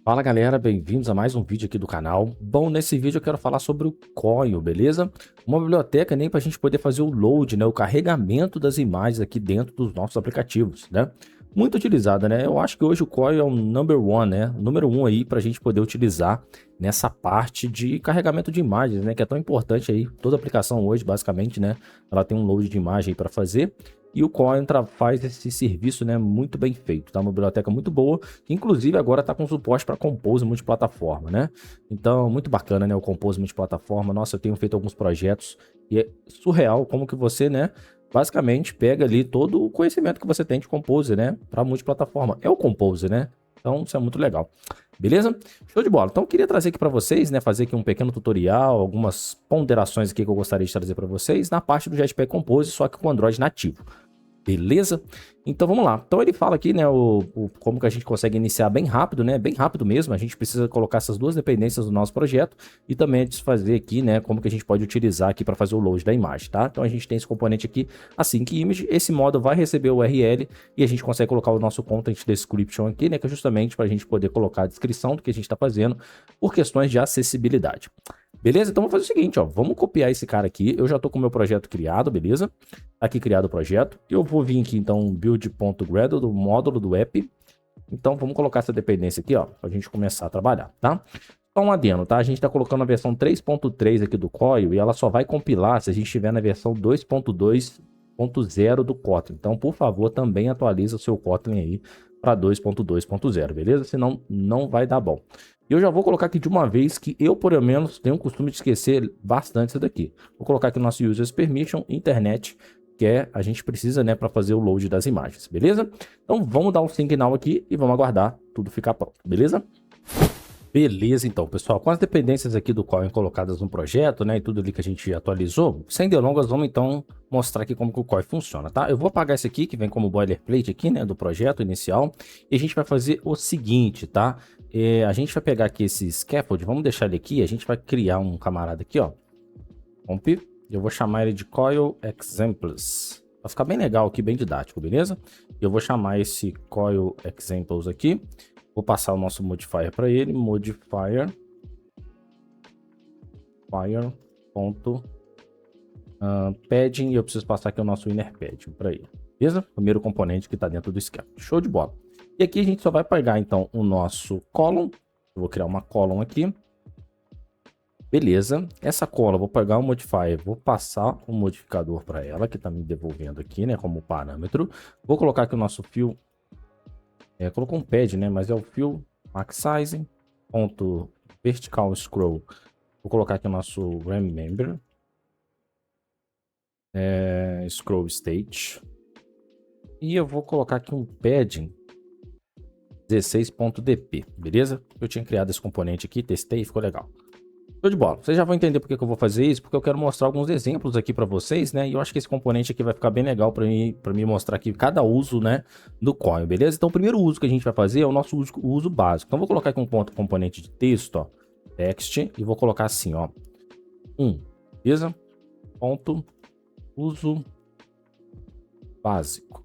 Fala galera, bem-vindos a mais um vídeo aqui do canal. Bom, nesse vídeo eu quero falar sobre o Coil, beleza? Uma biblioteca nem para a gente poder fazer o load, né? O carregamento das imagens aqui dentro dos nossos aplicativos, né? Muito utilizada, né? Eu acho que hoje o Coil é o number one, né? O número um aí para a gente poder utilizar nessa parte de carregamento de imagens, né? Que é tão importante aí. Toda aplicação hoje, basicamente, né? Ela tem um load de imagem para fazer. E o Coil faz esse serviço, né, muito bem feito, tá? Uma biblioteca muito boa, que inclusive agora está com suporte para Compose multiplataforma, né? Então, muito bacana, né, o Compose multiplataforma. Nossa, eu tenho feito alguns projetos e é surreal como que você, né, basicamente pega ali todo o conhecimento que você tem de Compose, né, para multiplataforma. É o Compose, né? Então, isso é muito legal. Beleza? Show de bola. Então, eu queria trazer aqui para vocês, né, fazer aqui um pequeno tutorial, algumas ponderações aqui que eu gostaria de trazer para vocês na parte do Jetpack Compose, só que com Android nativo. Beleza? Então vamos lá. Então ele fala aqui, né, como que a gente consegue iniciar bem rápido, né? Bem rápido mesmo. A gente precisa colocar essas duas dependências no nosso projeto e também desfazer aqui, né, como que a gente pode utilizar aqui para fazer o load da imagem, tá? Então a gente tem esse componente aqui, async image. Esse modo vai receber o URL e a gente consegue colocar o nosso content description aqui, né, que é justamente para a gente poder colocar a descrição do que a gente está fazendo por questões de acessibilidade. Beleza? Então vamos fazer o seguinte, ó, vamos copiar esse cara aqui. Eu já estou com o meu projeto criado, beleza? Aqui criado o projeto. Eu vou vir aqui então build.gradle do módulo do app. Então vamos colocar essa dependência aqui, ó, para a gente começar a trabalhar, tá? Só um adendo, tá? A gente está colocando a versão 3.3 aqui do Coil e ela só vai compilar se a gente estiver na versão 2.2.0 do Kotlin. Então, por favor, também atualiza o seu Kotlin aí para 2.2.0, beleza? Senão não vai dar bom. Eu já vou colocar aqui de uma vez que eu, por menos, tenho o costume de esquecer bastante isso daqui. Vou colocar aqui o nosso Users Permission, Internet, que a gente precisa, né, para fazer o load das imagens, beleza? Então vamos dar um sync now aqui e vamos aguardar tudo ficar pronto, beleza? Beleza, então, pessoal, com as dependências aqui do Coil colocadas no projeto, né, e tudo ali que a gente atualizou, sem delongas, vamos então mostrar aqui como que o Coil funciona, tá? Eu vou apagar esse aqui, que vem como boilerplate aqui, né, do projeto inicial, e a gente vai fazer o seguinte, tá? A gente vai pegar aqui esse scaffold, vamos deixar ele aqui, a gente vai criar um camarada aqui, ó, comp, eu vou chamar ele de Coil Examples, vai ficar bem legal aqui, bem didático, beleza? Eu vou chamar esse Coil Examples aqui. Vou passar o nosso modifier para ele, modifier padding, e eu preciso passar aqui o nosso inner padding para ele, beleza? Primeiro componente que está dentro do scaffold. Show de bola. E aqui a gente só vai pegar então o nosso column. Eu vou criar uma column aqui. Beleza. Essa column, eu vou pegar o modifier, vou passar um modificador para ela, que está me devolvendo aqui, né, como parâmetro. Vou colocar aqui o nosso fill. Colocou um pad, né? Mas é o fill max size ponto vertical scroll. Vou colocar aqui o nosso remember scroll state e eu vou colocar aqui um padding 16.dp, beleza? Eu tinha criado esse componente aqui, testei e ficou legal. Show de bola. Vocês já vão entender porque que eu vou fazer isso, porque eu quero mostrar alguns exemplos aqui para vocês, né? E eu acho que esse componente aqui vai ficar bem legal para mim mostrar aqui cada uso, né, do Coil, beleza? Então, o primeiro uso que a gente vai fazer é o nosso uso básico. Então, vou colocar aqui um componente de texto, ó, text, e vou colocar assim, ó, beleza? Ponto uso básico,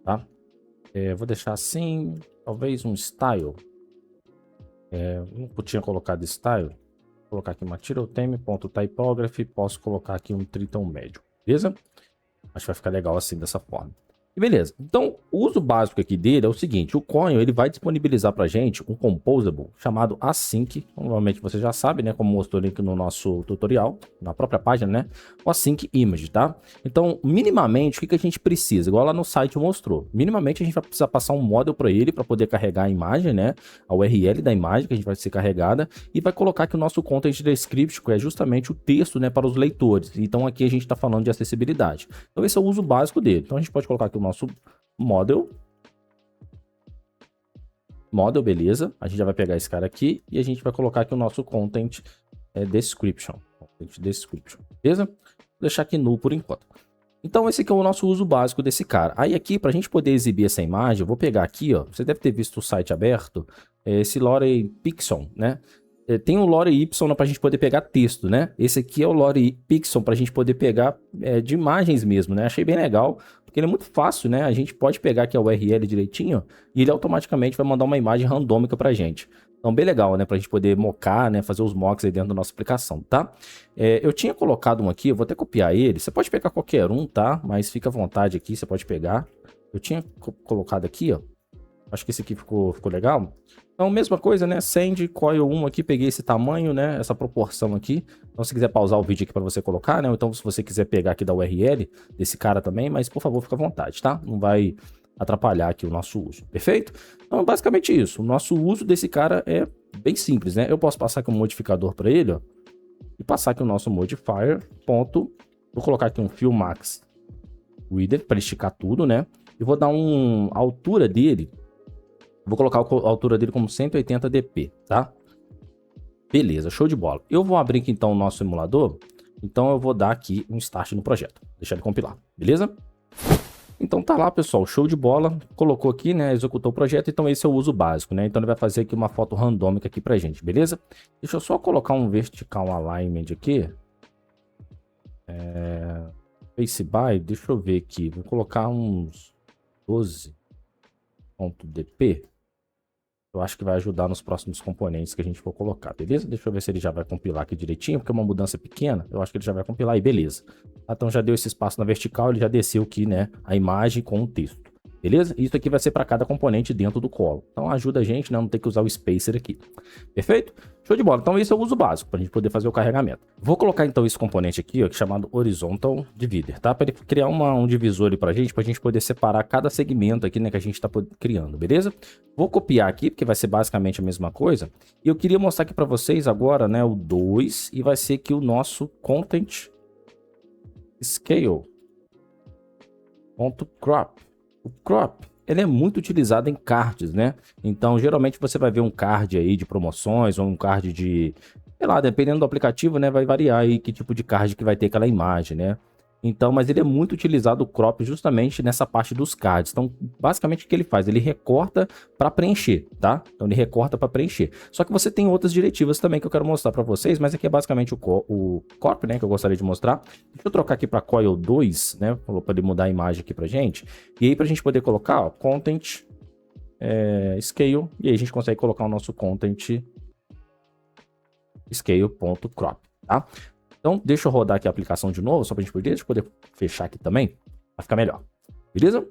tá? Vou deixar assim, talvez um style. Não tinha colocado style. Vou colocar aqui materialtheme.typography. Posso colocar aqui um tritão médio, beleza? Acho que vai ficar legal assim, dessa forma. E beleza. Então, o uso básico aqui dele é o seguinte: o Coil ele vai disponibilizar para gente um composable chamado async. Normalmente você já sabe, né? Como mostrou aqui no nosso tutorial, na própria página, né? O async image, tá? Então, minimamente, o que a gente precisa? Igual lá no site mostrou. Minimamente, a gente vai precisar passar um model para ele para poder carregar a imagem, né? A URL da imagem que a gente vai ser carregada e vai colocar aqui o nosso content description, que é justamente o texto, né? Para os leitores. Então, aqui a gente está falando de acessibilidade. Então, esse é o uso básico dele. Então, a gente pode colocar aqui o nosso model, beleza? A gente já vai pegar esse cara aqui e a gente vai colocar aqui o nosso content description, beleza? Vou deixar aqui null por enquanto. Então esse aqui é o nosso uso básico desse cara. Aí aqui, para a gente poder exibir essa imagem, eu vou pegar aqui, ó, você deve ter visto o site aberto, esse Lorem Pixel, né? Tem o Lorem Y para a gente poder pegar texto, né? Esse aqui é o Lorem Pixel para a gente poder pegar de imagens mesmo, né? Achei bem legal, Porque ele é muito fácil, né? A gente pode pegar aqui a URL direitinho e ele automaticamente vai mandar uma imagem randômica pra gente. Então, bem legal, né? Pra gente poder mocar, né? Fazer os mocks aí dentro da nossa aplicação, tá? Eu tinha colocado um aqui, eu vou até copiar ele. Você pode pegar qualquer um, tá? Mas fica à vontade aqui, você pode pegar. Eu tinha colocado aqui, ó. Acho que esse aqui ficou legal. Então, mesma coisa, né? Send coil 1 aqui, peguei esse tamanho, né? Essa proporção aqui. Então, se quiser pausar o vídeo aqui para você colocar, né? Ou então, se você quiser pegar aqui da URL desse cara também, mas por favor, fica à vontade, tá? Não vai atrapalhar aqui o nosso uso, perfeito? Então, basicamente isso. O nosso uso desse cara é bem simples, né? Eu posso passar aqui um modificador para ele, ó. E passar aqui o nosso modifier, ponto. Vou colocar aqui um fill max width para esticar tudo, né? E vou dar a altura dele. Vou colocar a altura dele como 180 dp, tá? Beleza, show de bola. Eu vou abrir aqui então o nosso emulador. Então eu vou dar aqui um start no projeto. Deixar ele compilar, beleza? Então tá lá, pessoal, show de bola. Colocou aqui, né, executou o projeto. Então esse é o uso básico, né? Então ele vai fazer aqui uma foto randômica aqui pra gente, beleza? Deixa eu só colocar um vertical alignment aqui. Face by, deixa eu ver aqui. Vou colocar uns 12.dp. Eu acho que vai ajudar nos próximos componentes que a gente for colocar, beleza? Deixa eu ver se ele já vai compilar aqui direitinho, porque é uma mudança pequena. Eu acho que ele já vai compilar aí, beleza. Então já deu esse espaço na vertical, ele já desceu aqui, né, a imagem com o texto. Beleza? Isso aqui vai ser para cada componente dentro do colo. Então ajuda a gente, né, a não ter que usar o spacer aqui. Perfeito? Show de bola. Então esse é o uso básico, para a gente poder fazer o carregamento. Vou colocar então esse componente aqui, ó, chamado Horizontal Divider, tá? Para ele criar um divisor ali para a gente poder separar cada segmento aqui, né, que a gente está criando, beleza? Vou copiar aqui, porque vai ser basicamente a mesma coisa. E eu queria mostrar aqui para vocês agora, né, o 2, e vai ser aqui o nosso Content Scale.crop. O crop, ele é muito utilizado em cards, né? Então, geralmente você vai ver um card aí de promoções ou um card de, sei lá, dependendo do aplicativo, né? Vai variar aí que tipo de card que vai ter aquela imagem, né? Então, mas ele é muito utilizado o crop justamente nessa parte dos cards. Então, basicamente o que ele faz? Ele recorta para preencher, tá? Então, ele recorta para preencher. Só que você tem outras diretivas também que eu quero mostrar para vocês, mas aqui é basicamente o corp, né, que eu gostaria de mostrar. Deixa eu trocar aqui para coil 2, né, para ele mudar a imagem aqui pra gente. E aí, para a gente poder colocar, ó, content scale, e aí a gente consegue colocar o nosso content scale.crop, tá? Então, deixa eu rodar aqui a aplicação de novo, só para a gente poder fechar aqui também, para ficar melhor. Beleza?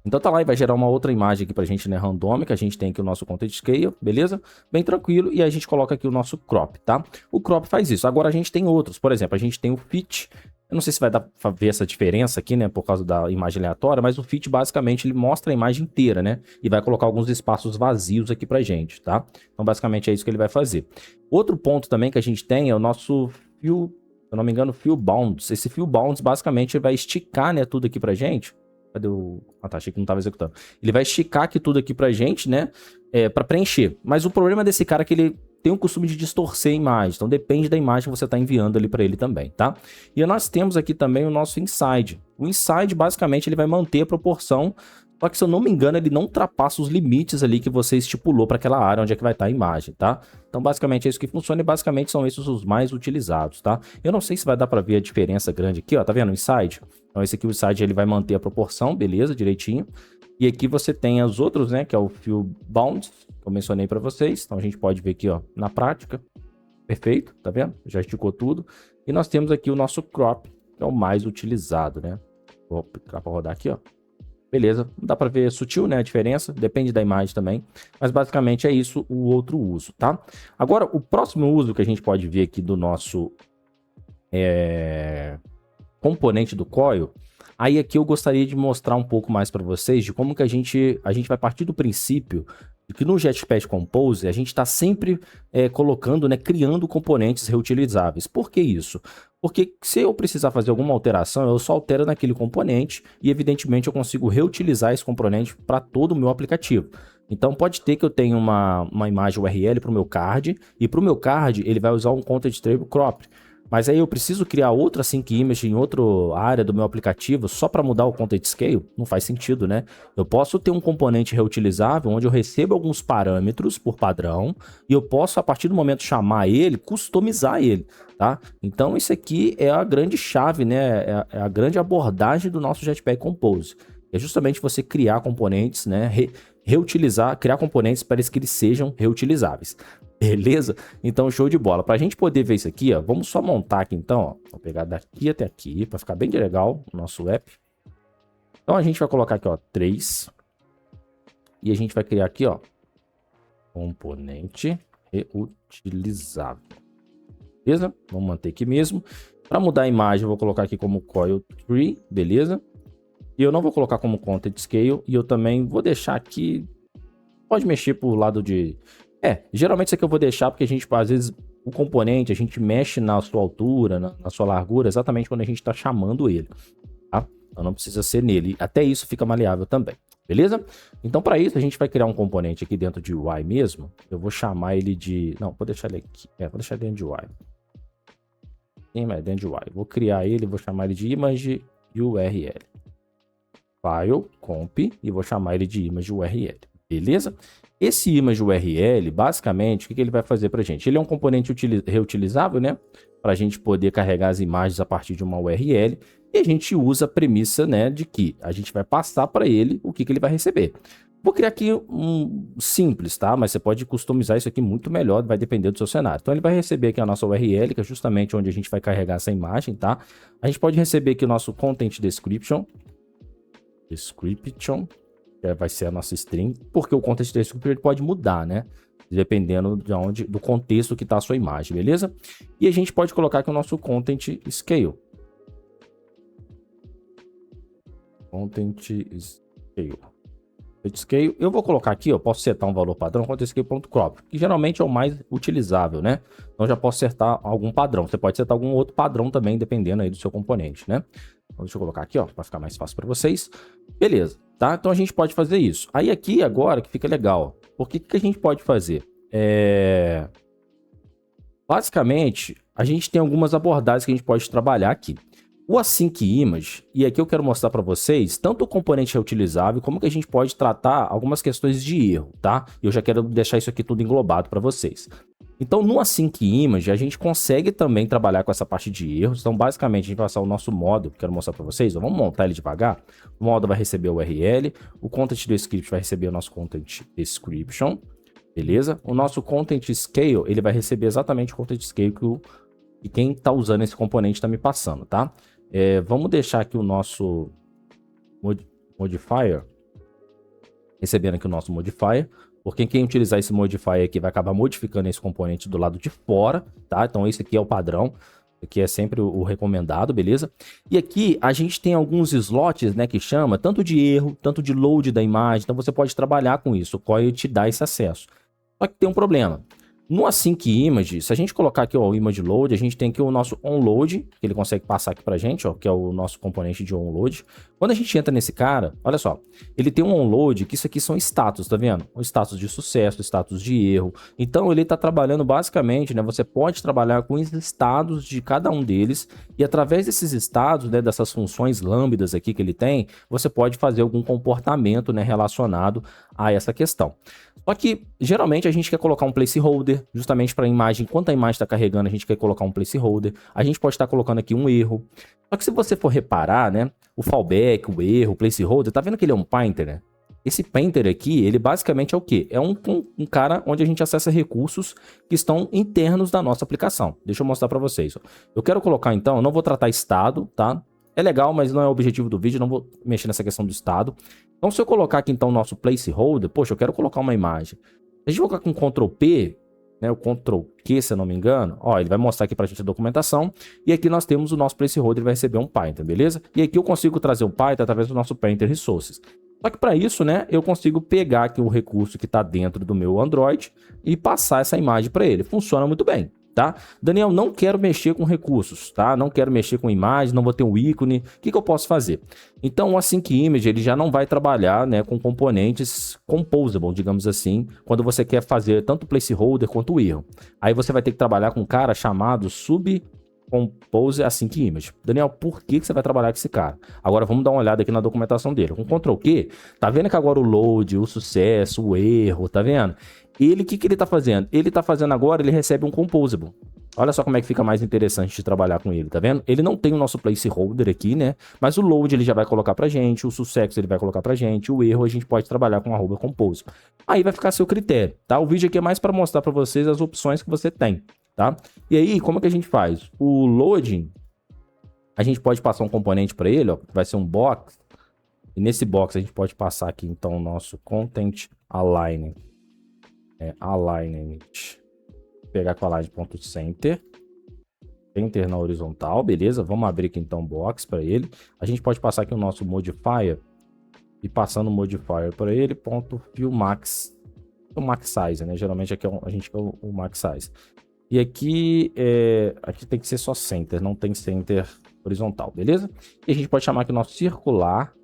Então tá lá e vai gerar uma outra imagem aqui pra gente, né, randômica. A gente tem aqui o nosso content scale, beleza? Bem tranquilo. E aí a gente coloca aqui o nosso crop, tá? O crop faz isso. Agora a gente tem outros. Por exemplo, a gente tem o fit. Eu não sei se vai dar pra ver essa diferença aqui, né, por causa da imagem aleatória, mas o fit basicamente ele mostra a imagem inteira, né? E vai colocar alguns espaços vazios aqui pra gente, tá? Então basicamente é isso que ele vai fazer. Outro ponto também que a gente tem é o nosso fill, se eu não me engano, fill bounds. Esse fill bounds basicamente vai esticar, né, tudo aqui pra gente. Cadê o... Ah, tá, achei que não tava executando. Ele vai esticar aqui tudo aqui pra gente, né, pra preencher. Mas o problema desse cara é que ele tem o costume de distorcer a imagem. Então depende da imagem que você está enviando ali para ele também, tá? E nós temos aqui também o nosso inside. O inside, basicamente, ele vai manter a proporção, só que, se eu não me engano, ele não ultrapassa os limites ali que você estipulou para aquela área onde é que vai estar a imagem, tá? Então, basicamente, é isso que funciona e, basicamente, são esses os mais utilizados, tá? Eu não sei se vai dar para ver a diferença grande aqui, ó, tá vendo? O inside. Então, esse aqui, o inside, ele vai manter a proporção, beleza, direitinho. E aqui você tem os outros, né, que é o fill bounds, que eu mencionei para vocês. Então, a gente pode ver aqui, ó, na prática. Perfeito, tá vendo? Já esticou tudo. E nós temos aqui o nosso crop, que é o mais utilizado, né? Vou clicar para rodar aqui, ó. Beleza, dá para ver sutil, né, a diferença, depende da imagem também, mas basicamente é isso o outro uso, tá? Agora, o próximo uso que a gente pode ver aqui do nosso componente do coil, aí aqui eu gostaria de mostrar um pouco mais para vocês de como que a gente vai partir do princípio de que no Jetpack Compose a gente está sempre colocando, né, criando componentes reutilizáveis. Por que isso? Porque se eu precisar fazer alguma alteração, eu só altero naquele componente e, evidentemente, eu consigo reutilizar esse componente para todo o meu aplicativo. Então, pode ter que eu tenha uma imagem URL para o meu card, e para o meu card ele vai usar um Content Table Crop. Mas aí eu preciso criar outra Sync Image em outra área do meu aplicativo só para mudar o Content Scale? Não faz sentido, né? Eu posso ter um componente reutilizável onde eu recebo alguns parâmetros por padrão e eu posso, a partir do momento, chamar ele, customizar ele, tá? Então isso aqui é a grande chave, né? É a grande abordagem do nosso Jetpack Compose. É justamente você criar componentes, né? Reutilizar, criar componentes para que eles sejam reutilizáveis. Beleza? Então, show de bola. Para a gente poder ver isso aqui, ó, vamos só montar aqui então, ó. Vou pegar daqui até aqui para ficar bem legal o nosso app. Então, a gente vai colocar aqui, ó, 3. E a gente vai criar aqui, ó, componente reutilizável. Beleza? Vamos manter aqui mesmo. Para mudar a imagem, eu vou colocar aqui como coil tree, beleza? E eu não vou colocar como content scale. E eu também vou deixar aqui... Pode mexer pro lado de... geralmente isso aqui eu vou deixar porque a gente, às vezes, o componente, a gente mexe na sua altura, na sua largura, exatamente quando a gente está chamando ele, tá? Então não precisa ser nele. Até isso fica maleável também, beleza? Então para isso a gente vai criar um componente aqui dentro de UI mesmo. Eu vou chamar ele de... Não, vou deixar ele aqui. Vou deixar dentro de UI. Sim, mas dentro de UI. Vou criar ele, vou chamar ele de image URL. File, comp, e vou chamar ele de image URL. Beleza? Esse image URL, basicamente, o que ele vai fazer para a gente? Ele é um componente reutilizável, né? Para a gente poder carregar as imagens a partir de uma URL. E a gente usa a premissa, né, de que a gente vai passar para ele o que ele vai receber. Vou criar aqui um simples, tá? Mas você pode customizar isso aqui muito melhor, vai depender do seu cenário. Então ele vai receber aqui a nossa URL, que é justamente onde a gente vai carregar essa imagem, tá? A gente pode receber aqui o nosso Content Description. Que vai ser a nossa string, porque o content description ele pode mudar, né? Dependendo do contexto que está a sua imagem, beleza? E a gente pode colocar aqui o nosso content scale. Eu vou colocar aqui, eu posso setar um valor padrão, content scale.crop, que geralmente é o mais utilizável, né? Então já posso setar algum padrão. Você pode setar algum outro padrão também, dependendo aí do seu componente, né? Então, deixa eu colocar aqui, ó, para ficar mais fácil para vocês. Beleza, tá? Então a gente pode fazer isso. Aí aqui agora que fica legal, porque o que a gente pode fazer? Basicamente, a gente tem algumas abordagens que a gente pode trabalhar aqui. O Async Image, e aqui eu quero mostrar para vocês, tanto o componente reutilizável, como que a gente pode tratar algumas questões de erro, tá? E eu já quero deixar isso aqui tudo englobado para vocês. Então, no Async Image, a gente consegue também trabalhar com essa parte de erros. Então, basicamente, a gente vai passar o nosso modo, que quero mostrar para vocês. Ó, vamos montar ele devagar. O modo vai receber o URL, o Content Description vai receber o nosso Content Description, beleza? O nosso Content Scale, ele vai receber exatamente o Content Scale que quem está usando esse componente está me passando, tá? Vamos deixar aqui o nosso modifier, recebendo aqui o nosso modifier. Porque quem utilizar esse modifier aqui vai acabar modificando esse componente do lado de fora, tá? Então esse aqui é o padrão, aqui é sempre o recomendado, beleza? E aqui a gente tem alguns slots, né, que chama tanto de erro, tanto de load da imagem, então você pode trabalhar com isso, o Coil te dá esse acesso. Só que tem um problema. No Async Image, se a gente colocar aqui ó, o Image Load, a gente tem aqui o nosso OnLoad, que ele consegue passar aqui pra gente, ó, que é o nosso componente de OnLoad. Quando a gente entra nesse cara, olha só, ele tem um OnLoad, que isso aqui são status, tá vendo? O status de sucesso, status de erro. Então ele tá trabalhando basicamente, né, você pode trabalhar com os estados de cada um deles, e através desses estados, né, dessas funções lambdas aqui que ele tem, você pode fazer algum comportamento, né, relacionado a essa questão. Só que, geralmente, a gente quer colocar um placeholder, justamente para a imagem, enquanto a imagem está carregando, a gente quer colocar um placeholder. A gente pode estar colocando aqui um erro. Só que se você for reparar, né, o fallback, o erro, o placeholder, tá vendo que ele é um painter, né? Esse painter aqui, ele basicamente é o quê? É um cara onde a gente acessa recursos que estão internos da nossa aplicação. Deixa eu mostrar para vocês. Ó. Eu quero colocar, então, eu não vou tratar estado, tá? É legal, mas não é o objetivo do vídeo, não vou mexer nessa questão do estado. Então, se eu colocar aqui, então, o nosso placeholder, poxa, eu quero colocar uma imagem. Se a gente colocar com Ctrl P, né, o Ctrl Q, se eu não me engano, ó, ele vai mostrar aqui pra gente a documentação, e aqui nós temos o nosso placeholder, ele vai receber um Python, beleza? E aqui eu consigo trazer o Python através do nosso Painter Resources. Só que para isso, né, eu consigo pegar aqui o recurso que está dentro do meu Android e passar essa imagem para ele. Funciona muito bem. Tá? Daniel, não quero mexer com recursos, tá? Não quero mexer com imagem, não vou ter um ícone. O que eu posso fazer? Então, o Async Image, ele já não vai trabalhar, né, com componentes composable, digamos assim, quando você quer fazer tanto o placeholder quanto o erro. Aí você vai ter que trabalhar com um cara chamado Compose Async Image. Daniel, por que você vai trabalhar com esse cara? Agora vamos dar uma olhada aqui na documentação dele. Com Ctrl Q, tá vendo que agora o load, o sucesso, o erro, tá vendo? Ele, o que ele tá fazendo? Ele tá fazendo agora, ele recebe um composable. Olha só como é que fica mais interessante de trabalhar com ele, tá vendo? Ele não tem o nosso placeholder aqui, né? Mas o load ele já vai colocar pra gente, o sucesso ele vai colocar pra gente, o erro a gente pode trabalhar com @compose. Aí vai ficar a seu critério, tá? O vídeo aqui é mais para mostrar para vocês as opções que você tem, tá? E aí, como é que a gente faz? O loading, a gente pode passar um componente para ele, ó, vai ser um box. E nesse box a gente pode passar aqui então o nosso content align. Alignment. Pegar com align.center. Center na horizontal, beleza? Vamos abrir aqui então um box para ele. A gente pode passar aqui o nosso modifier e passando o modifier para ele, ponto fill max. O max size, né? Geralmente aqui a gente quer o max size. E aqui, aqui tem que ser só center, não tem center horizontal, beleza? E a gente pode chamar aqui o nosso circular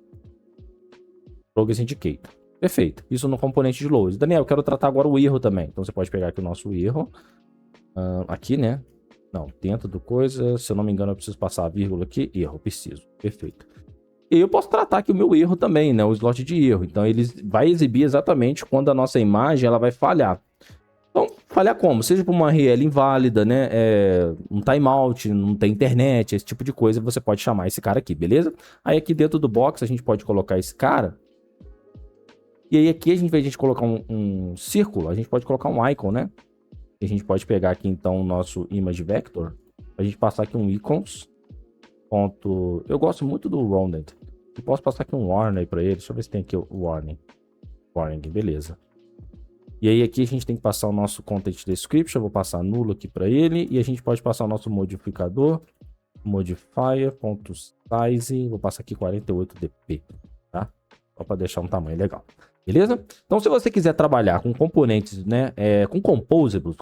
progress indicator. Perfeito. Isso no componente de load. Daniel, eu quero tratar agora o erro também. Então você pode pegar aqui o nosso erro. Aqui, né? Não, dentro do coisa, se eu não me engano, eu preciso passar a vírgula aqui. Erro, preciso. Perfeito. E eu posso tratar aqui o meu erro também, né? O slot de erro. Então ele vai exibir exatamente quando a nossa imagem ela vai falhar. Então, falhar como? Seja por uma URL inválida, né? Um timeout, não tem internet, esse tipo de coisa, você pode chamar esse cara aqui, beleza? Aí aqui dentro do box a gente pode colocar esse cara. E aí aqui, em vez de a gente colocar um círculo, a gente pode colocar um icon, né? E a gente pode pegar aqui então o nosso image vector. A gente passar aqui um icons. Eu gosto muito do rounded. E posso passar aqui um warning para ele. Deixa eu ver se tem aqui o warning. Warning, beleza. E aí aqui a gente tem que passar o nosso content description, eu vou passar nulo aqui para ele, e a gente pode passar o nosso modificador, modifier.size, vou passar aqui 48dp, tá? Só para deixar um tamanho legal. Beleza? Então, se você quiser trabalhar com componentes, né, com composables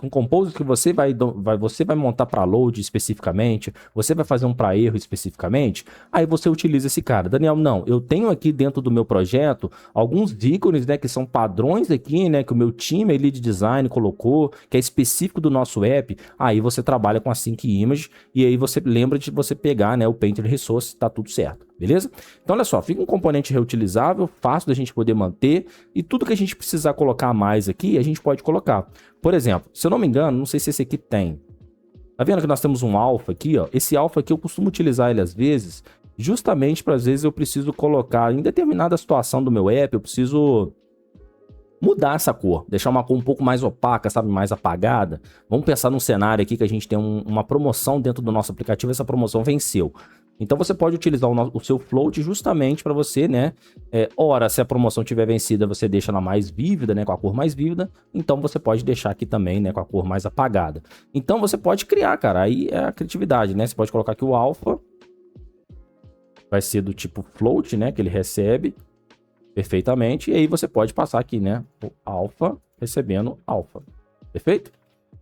que você vai montar para load especificamente, você vai fazer um para erro especificamente, aí você utiliza esse cara. Daniel, não, eu tenho aqui dentro do meu projeto alguns ícones, né, que são padrões aqui, né, que o meu time ali de design colocou, que é específico do nosso app. Aí você trabalha com a Sync Image e aí você lembra de você pegar, né, o Painter Resource, tá tudo certo. Beleza? Então, olha só, fica um componente reutilizável, fácil da gente poder manter, e tudo que a gente precisar colocar a mais aqui, a gente pode colocar. Por exemplo, se eu não me engano, não sei se esse aqui tem. Tá vendo que nós temos um alpha aqui, ó? Esse alpha aqui eu costumo utilizar ele às vezes, justamente para às vezes eu preciso colocar em determinada situação do meu app, eu preciso mudar essa cor, deixar uma cor um pouco mais opaca, sabe, mais apagada. Vamos pensar num cenário aqui que a gente tem uma promoção dentro do nosso aplicativo, essa promoção venceu. Então você pode utilizar o seu float justamente para você, né? Ora, se a promoção tiver vencida, você deixa ela mais vívida, né? Com a cor mais vívida. Então você pode deixar aqui também, né? Com a cor mais apagada. Então você pode criar, cara. Aí é a criatividade, né? Você pode colocar aqui o alpha. Vai ser do tipo float, né? Que ele recebe perfeitamente. E aí você pode passar aqui, né? O alpha recebendo alpha. Perfeito?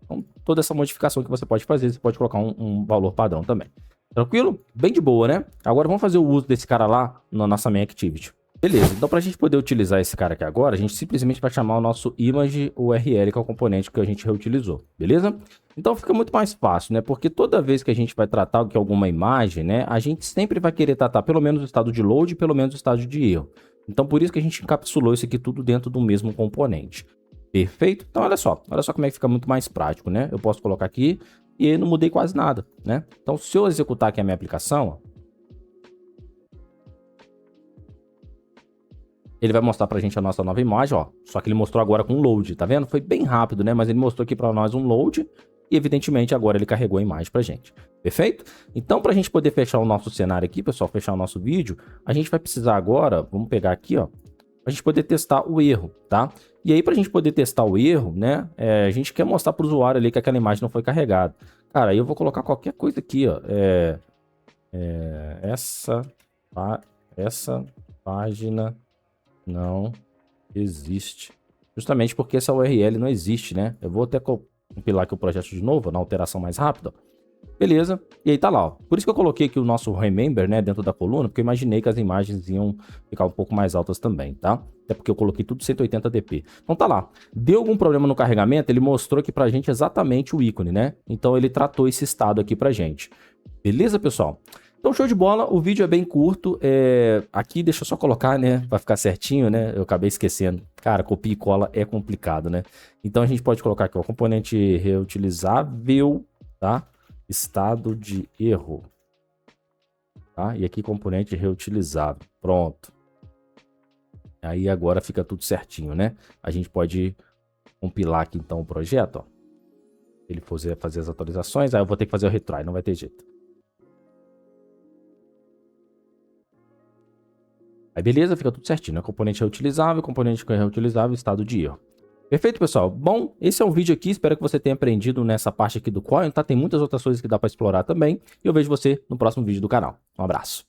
Então toda essa modificação que você pode fazer, você pode colocar um valor padrão também. Tranquilo? Bem de boa, né? Agora vamos fazer o uso desse cara lá na nossa main activity. Beleza, então para a gente poder utilizar esse cara aqui agora, a gente simplesmente vai chamar o nosso image URL, que é o componente que a gente reutilizou, beleza? Então fica muito mais fácil, né? Porque toda vez que a gente vai tratar de alguma imagem, né? A gente sempre vai querer tratar pelo menos o estado de load e pelo menos o estado de erro. Então por isso que a gente encapsulou isso aqui tudo dentro do mesmo componente. Perfeito? Então olha só como é que fica muito mais prático, né? Eu posso colocar aqui e eu não mudei quase nada, né? Então, se eu executar aqui a minha aplicação, ó, ele vai mostrar pra gente a nossa nova imagem, ó. Só que ele mostrou agora com load, tá vendo? Foi bem rápido, né? Mas ele mostrou aqui pra nós um load e, evidentemente, agora ele carregou a imagem pra gente. Perfeito? Então, pra gente poder fechar o nosso cenário aqui, pessoal, fechar o nosso vídeo, a gente vai precisar agora, vamos pegar aqui, ó, a gente poder testar o erro, tá? E aí, para a gente poder testar o erro, né? A gente quer mostrar para o usuário ali que aquela imagem não foi carregada. Cara, aí eu vou colocar qualquer coisa aqui, ó. Essa página não existe. Justamente porque essa URL não existe, né? Eu vou até compilar aqui o projeto de novo, na alteração mais rápida. Beleza, e aí tá lá, ó. Por isso que eu coloquei aqui o nosso Remember, né, dentro da coluna, porque eu imaginei que as imagens iam ficar um pouco mais altas também, tá? Até porque eu coloquei tudo 180dp. Então tá lá. Deu algum problema no carregamento, ele mostrou aqui pra gente exatamente o ícone, né? Então ele tratou esse estado aqui pra gente. Beleza, pessoal? Então show de bola, o vídeo é bem curto, aqui deixa eu só colocar, né, pra ficar certinho, né, eu acabei esquecendo. Cara, copia e cola é complicado, né? Então a gente pode colocar aqui, ó, componente reutilizável, tá? Estado de erro, tá? E aqui componente reutilizável, pronto. Aí agora fica tudo certinho, né? A gente pode compilar aqui então o projeto, ó. Ele fazer as atualizações, aí eu vou ter que fazer o retry, não vai ter jeito. Aí beleza, fica tudo certinho, né? Componente reutilizável, estado de erro. Perfeito, pessoal? Bom, esse é um vídeo aqui, espero que você tenha aprendido nessa parte aqui do Coin, tá? Tem muitas outras coisas que dá para explorar também, e eu vejo você no próximo vídeo do canal. Um abraço.